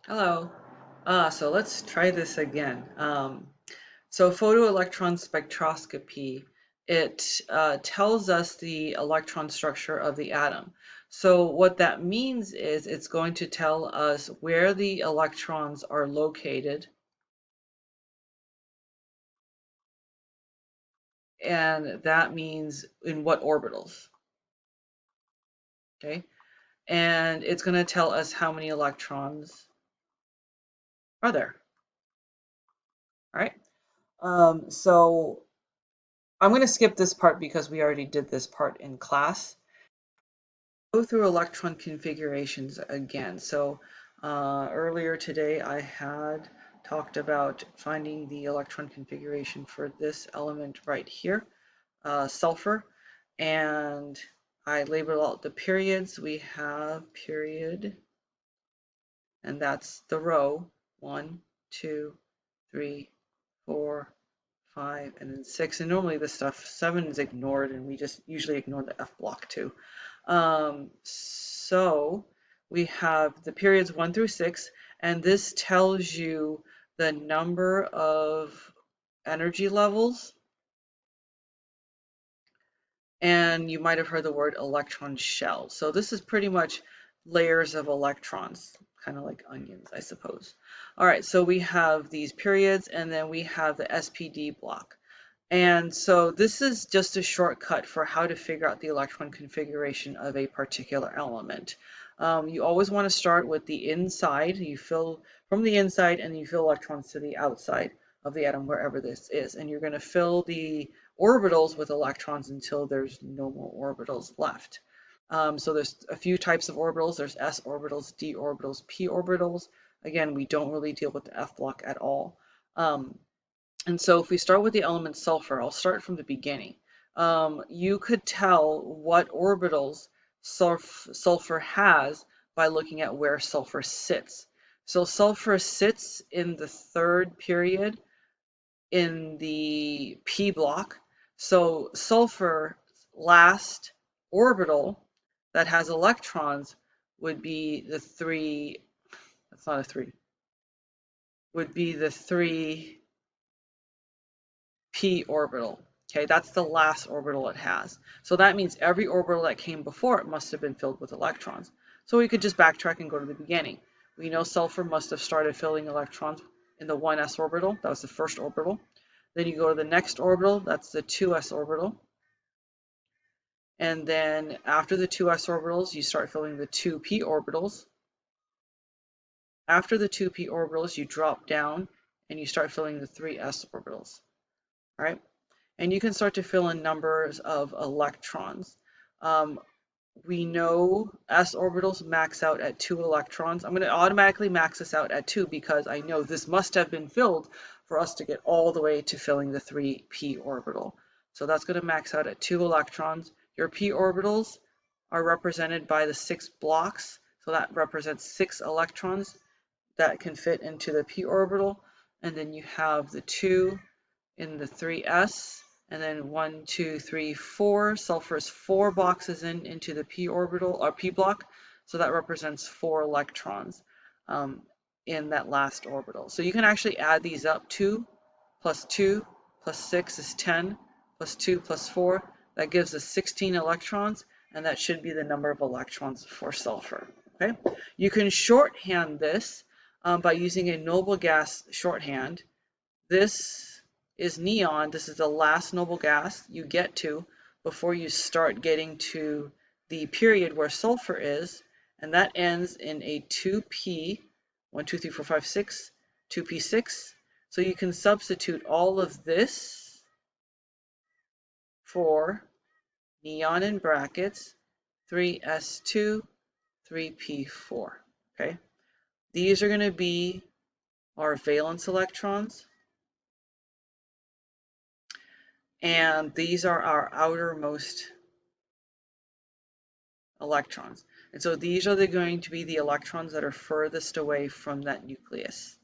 Hello. So let's try this again. So photoelectron spectroscopy, it tells us the electron structure of the atom. So what that means is it's going to tell us where the electrons are located, and that means in what orbitals, okay? And it's going to tell us how many electrons are there, all right? So I'm going to skip this part because we already did this part in class. Go through electron configurations again. So earlier today I had talked about finding the electron configuration for this element right here, sulfur, and I labeled out the periods. We have period, and that's the row, 1, 2, 3, 4, 5, and then 6. And normally this stuff, 7 is ignored, and we just usually ignore the F block too. So we have the periods 1 through 6, and this tells you the number of energy levels. And you might have heard the word electron shell. So this is pretty much layers of electrons, kind of like onions, I suppose. All right, so we have these periods, and then we have the SPD block. And so this is just a shortcut for how to figure out the electron configuration of a particular element. You always want to start with the inside. You fill from the inside and you fill electrons to the outside of the atom, wherever this is. And you're going to fill the orbitals with electrons until there's no more orbitals left. So there's a few types of orbitals. There's s orbitals, d orbitals, p orbitals. Again, we don't really deal with the F block at all. And so if we start with the element sulfur, I'll start from the beginning. You could tell what orbitals sulfur has by looking at where sulfur sits. So sulfur sits in the third period in the p block. So sulfur last orbital that has electrons would be the 3, that's not a 3, would be the 3p orbital. Okay, that's the last orbital it has. So that means every orbital that came before it must have been filled with electrons. So we could just backtrack and go to the beginning. We know sulfur must have started filling electrons in the 1s orbital. That was the first orbital. Then you go to the next orbital. That's the 2s orbital. And then after the 2s orbitals, you start filling the 2p orbitals. After the 2p orbitals, you drop down and you start filling the 3s orbitals. All right. And you can start to fill in numbers of electrons. We know s orbitals max out at 2 electrons. I'm going to automatically max this out at 2 because I know this must have been filled for us to get all the way to filling the 3p orbital. So that's going to max out at 2 electrons. Your p orbitals are represented by the 6 blocks. So that represents 6 electrons that can fit into the p orbital. And then you have the 2 in the 3s, and then 1, 2, 3, 4. Sulfur is 4 boxes into the p orbital or p block, so that represents 4 electrons in that last orbital. So you can actually add these up. 2 plus 2 plus 6 is 10, plus 2 plus 4. That gives us 16 electrons, and that should be the number of electrons for sulfur. Okay, you can shorthand this by using a noble gas shorthand. This is neon. This is the last noble gas you get to before you start getting to the period where sulfur is, and that ends in a 2p, 1, 2, 3, 4, 5, 6, 2p6. So you can substitute all of this for neon in brackets, 3s2, 3p4. Okay, these are going to be our valence electrons. And these are our outermost electrons. And so these are going to be the electrons that are furthest away from that nucleus.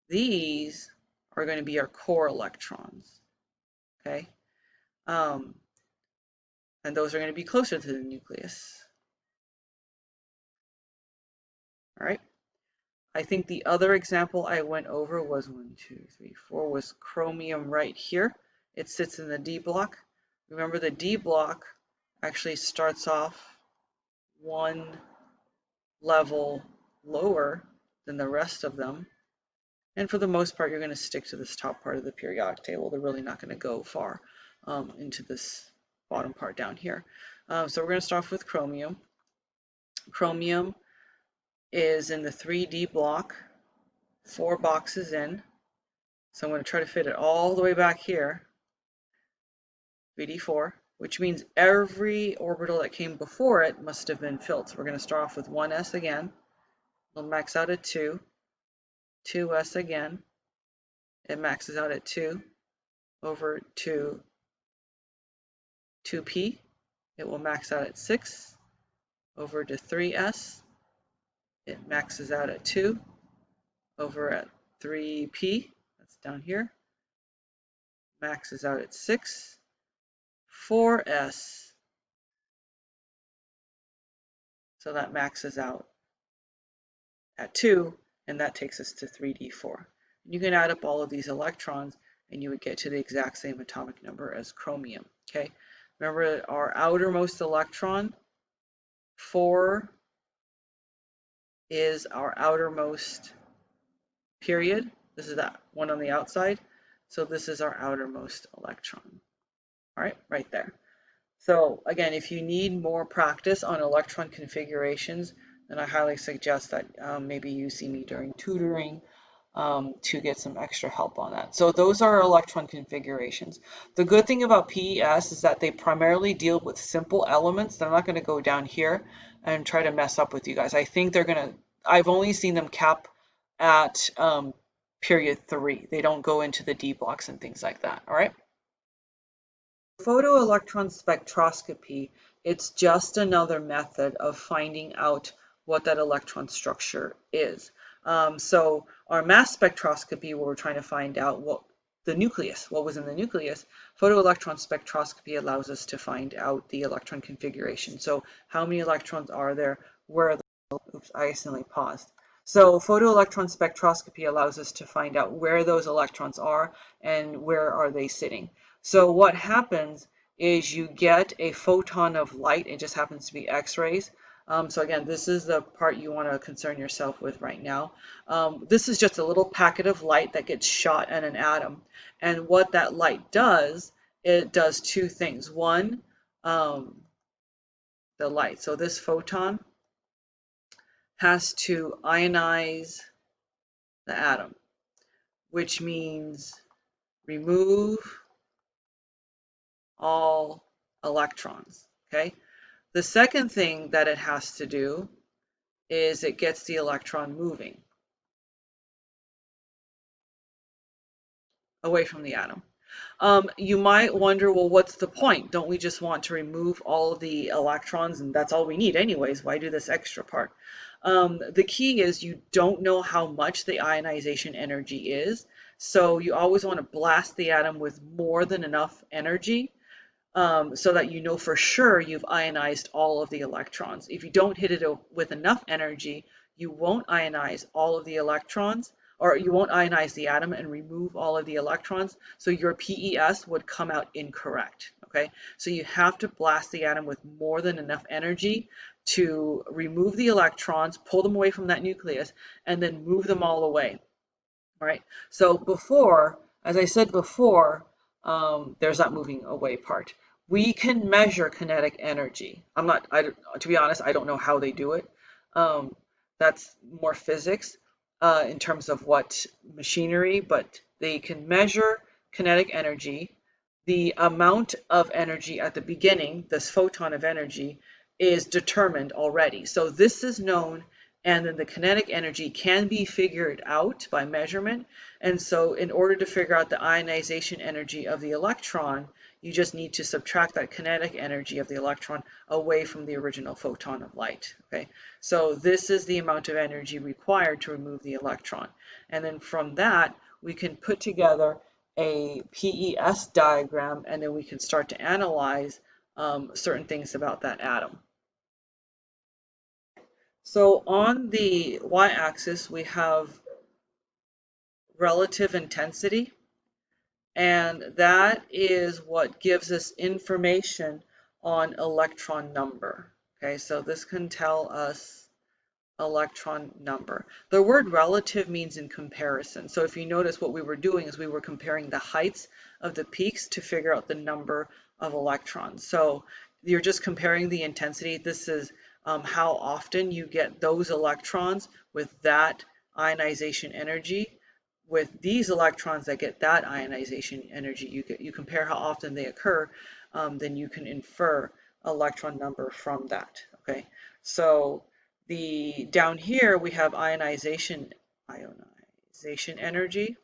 These are going to be our core electrons, okay? And those are going to be closer to the nucleus. All right. I think the other example I went over was 1, 2, 3, 4 was chromium right here. It sits in the D block. Remember, the D block actually starts off one level lower than the rest of them. And for the most part, you're going to stick to this top part of the periodic table. They're really not going to go far into this bottom part down here. So we're going to start off with chromium. Chromium is in the 3D block, 4 boxes in. So I'm going to try to fit it all the way back here, 3D4, which means every orbital that came before it must have been filled. So we're going to start off with 1s again. We'll max out at 2, 2s again. It maxes out at 2 over 2p. It will max out at 6 over to 3s. It maxes out at 2 over at 3p. That's down here. Maxes out at 6. 4s. So that maxes out at 2, and that takes us to 3d4. You can add up all of these electrons, and you would get to the exact same atomic number as chromium. Okay, remember our outermost electron, 4 is our outermost period. This is that one on the outside. So this is our outermost electron. All right, right there. So again, if you need more practice on electron configurations, then I highly suggest that maybe you see me during tutoring to get some extra help on that. So those are electron configurations. The good thing about PES is that they primarily deal with simple elements. They're not going to go down here and try to mess up with you guys. I think they're going to, I've only seen them cap at period 3. They don't go into the D blocks and things like that, all right? Photoelectron spectroscopy, it's just another method of finding out what that electron structure is. So our mass spectroscopy, where we're trying to find out what the nucleus, what was in the nucleus, photoelectron spectroscopy allows us to find out the electron configuration. So how many electrons are there? Where are the, oops, I accidentally paused. So photoelectron spectroscopy allows us to find out where those electrons are and where are they sitting. So what happens is you get a photon of light. It just happens to be X-rays. So again, this is the part you want to concern yourself with right now. This is just a little packet of light that gets shot at an atom. And what that light does, it does two things. One, the light. So this photon has to ionize the atom, which means remove all electrons, okay? The second thing that it has to do is it gets the electron moving away from the atom. You might wonder, well, what's the point? Don't we just want to remove all of the electrons and that's all we need anyways? Why do this extra part? The key is you don't know how much the ionization energy is, so you always want to blast the atom with more than enough energy so that you know for sure you've ionized all of the electrons. If you don't hit it with enough energy, you won't ionize all of the electrons, or you won't ionize the atom and remove all of the electrons, so your PES would come out incorrect, okay? So you have to blast the atom with more than enough energy to remove the electrons, pull them away from that nucleus, and then move them all away, all right? So before, as I said before, there's that moving away part. We can measure kinetic energy. To be honest, I don't know how they do it. That's more physics in terms of what machinery, but they can measure kinetic energy. The amount of energy at the beginning, this photon of energy, is determined already. So this is known, and then the kinetic energy can be figured out by measurement. And so in order to figure out the ionization energy of the electron, you just need to subtract that kinetic energy of the electron away from the original photon of light, okay? So this is the amount of energy required to remove the electron. And then from that, we can put together a PES diagram, and then we can start to analyze certain things about that atom. So on the y-axis, we have relative intensity, and that is what gives us information on electron number. Okay, so this can tell us electron number. The word relative means in comparison. So if you notice, what we were doing is we were comparing the heights of the peaks to figure out the number of electrons. So you're just comparing the intensity. This is how often you get those electrons with that ionization energy. With these electrons that get that ionization energy, you compare how often they occur, then you can infer electron number from that. Okay, so down here we have ionization energy,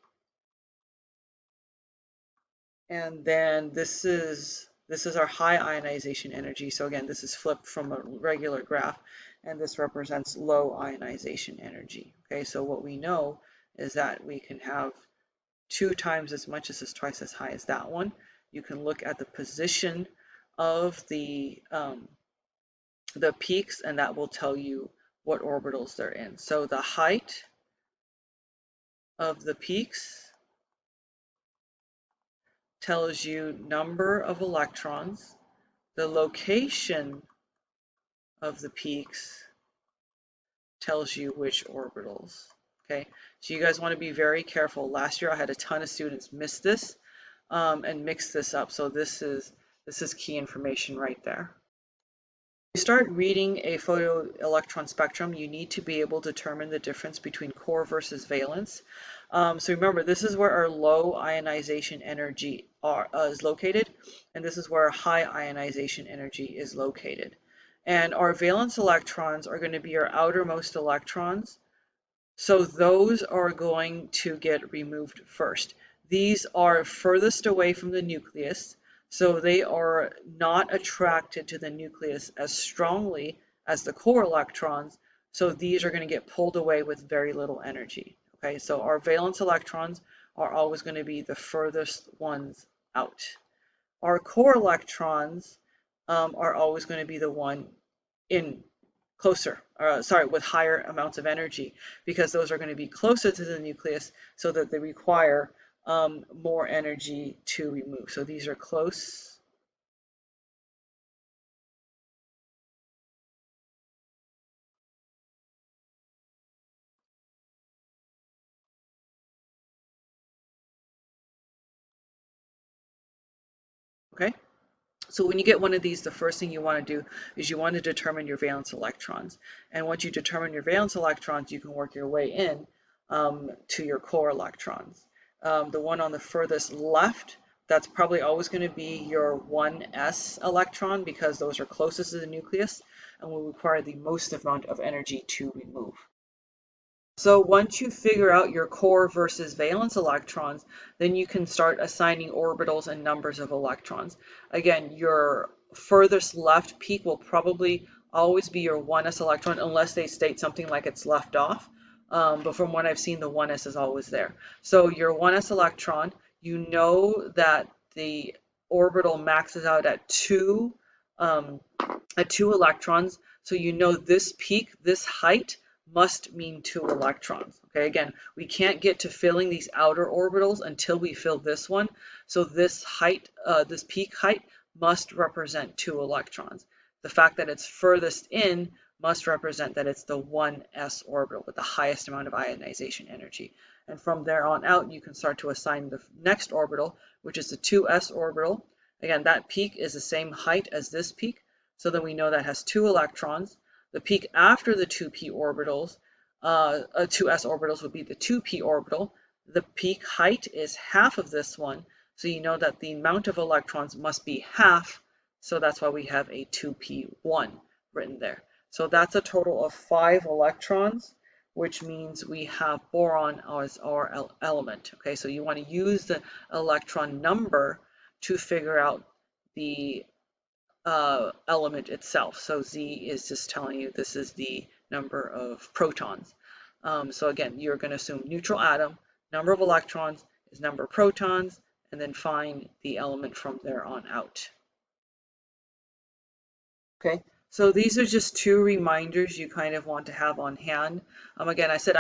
and then this is our high ionization energy. So again, this is flipped from a regular graph, and this represents low ionization energy. Okay, so what we know is that we can have 2 times as much as is twice as high as that one. You can look at the position of the peaks, and that will tell you what orbitals they're in. So the height of the peaks tells you number of electrons. The location of the peaks tells you which orbitals. Okay, so you guys want to be very careful. Last year I had a ton of students miss this and mix this up. So this is key information right there. You start reading a photoelectron spectrum, you need to be able to determine the difference between core versus valence. So remember, this is where our low ionization energy is located, and this is where our high ionization energy is located. And our valence electrons are going to be our outermost electrons, so those are going to get removed first. These are furthest away from the nucleus, so they are not attracted to the nucleus as strongly as the core electrons, so these are going to get pulled away with very little energy. Okay, so our valence electrons are always going to be the furthest ones out. Our core electrons are always going to be the one in closer, with higher amounts of energy, because those are going to be closer to the nucleus, so that they require more energy to remove. So these are close. Okay. So when you get one of these, the first thing you want to do is you want to determine your valence electrons. And once you determine your valence electrons, you can work your way in to your core electrons. The one on the furthest left, that's probably always going to be your 1s electron, because those are closest to the nucleus and will require the most amount of energy to remove. So once you figure out your core versus valence electrons, then you can start assigning orbitals and numbers of electrons. Again, your furthest left peak will probably always be your 1s electron, unless they state something like it's left off. But from what I've seen, the 1s is always there. So your 1s electron, you know that the orbital maxes out at two electrons. So you know this peak, this height, must mean 2 electrons. Okay, again, we can't get to filling these outer orbitals until we fill this one. So this height, this peak height, must represent 2 electrons. The fact that it's furthest in must represent that it's the 1s orbital with the highest amount of ionization energy. And from there on out, you can start to assign the next orbital, which is the 2s orbital. Again, that peak is the same height as this peak, so then we know that has 2 electrons. The peak after the 2p orbitals, 2s orbitals, would be the 2p orbital. The peak height is half of this one, so you know that the amount of electrons must be half, so that's why we have a 2p1 written there. So that's a total of 5 electrons, which means we have boron as our element. Okay, so you want to use the electron number to figure out the element itself. So Z is just telling you this is the number of protons. So again, you're going to assume neutral atom, number of electrons is number of protons, and then find the element from there on out. Okay, So these are just two reminders you kind of want to have on hand. Again, I said